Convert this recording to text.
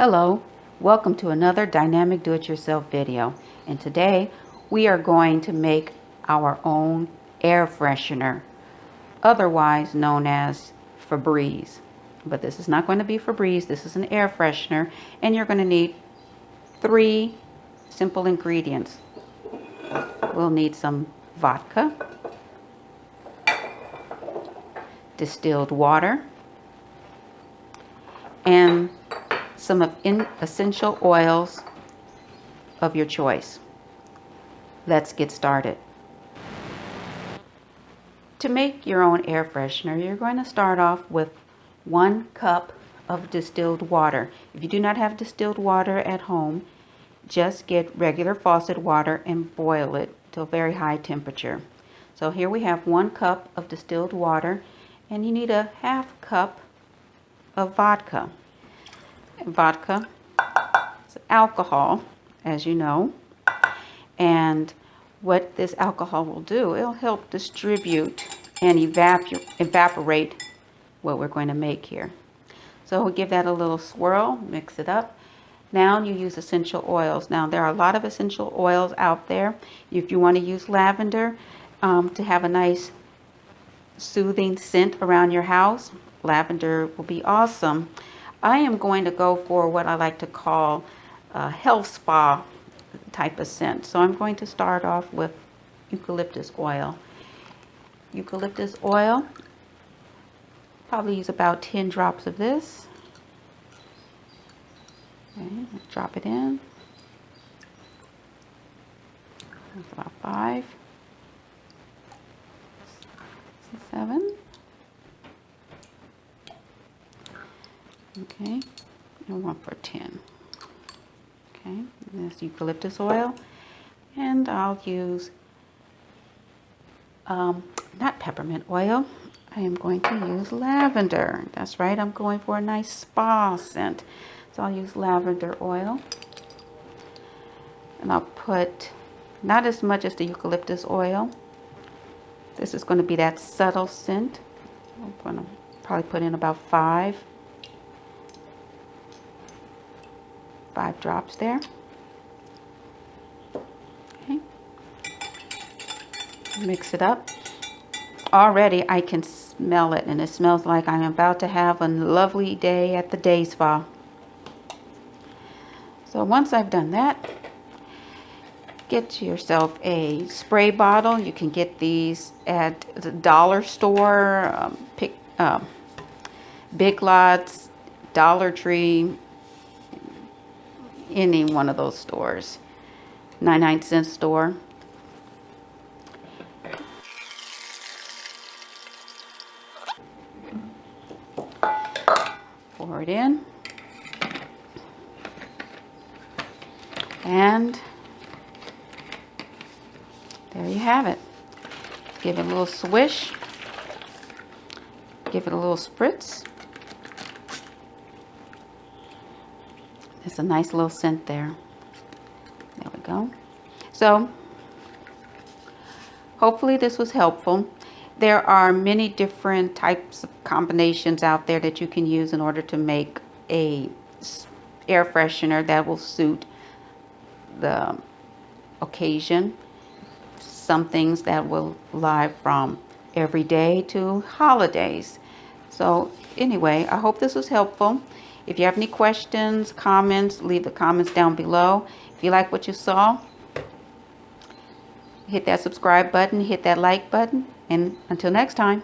Hello, welcome to another dynamic do-it-yourself video, and today we are going to make our own air freshener, otherwise known as Febreze. But this is not going to be Febreze, this is an air freshener, and you're going to need 3 simple ingredients. We'll need some vodka, distilled water, and some essential oils of your choice. Let's get started. To make your own air freshener, you're going to start off with 1 cup of distilled water. If you do not have distilled water at home, just get regular faucet water and boil it to a very high temperature. So here we have 1 cup of distilled water, and you need a half cup of vodka. Vodka is alcohol, as you know, and what this alcohol will do, it'll help distribute and evaporate what we're going to make here. So we'll give that a little swirl, mix it up. Now you use essential oils. Now there are a lot of essential oils out there. If you want to use lavender to have a nice soothing scent around your house, lavender will be awesome. I am going to go for what I like to call a health spa type of scent. So I'm going to start off with eucalyptus oil. Eucalyptus oil, probably use about 10 drops of this. Okay, drop it in. That's about 5, 7. Okay, and 1 for 10. Okay, this eucalyptus oil, and I'll use not peppermint oil. I am going to use lavender. That's right, I'm going for a nice spa scent. So I'll use lavender oil, and I'll put not as much as the eucalyptus oil. This is going to be that subtle scent. I'm going to probably put in about 5 drops there. Okay. Mix it up. Already I can smell it, and it smells like I'm about to have a lovely day at the day spa. So once I've done that, get yourself a spray bottle. You can get these at the dollar store, Big Lots, Dollar Tree, any one of those stores, 99-cent store. Pour it in, and there you have it. Give it a little swish, give it a little spritz. It's a nice little scent there. There we go. So hopefully this was helpful. There are many different types of combinations out there that you can use in order to make a air freshener that will suit the occasion. Some things that will lie from every day to holidays. So anyway, I hope this was helpful. If you have any questions, comments, leave the comments down below. If you like what you saw, hit that subscribe button, hit that like button, and until next time.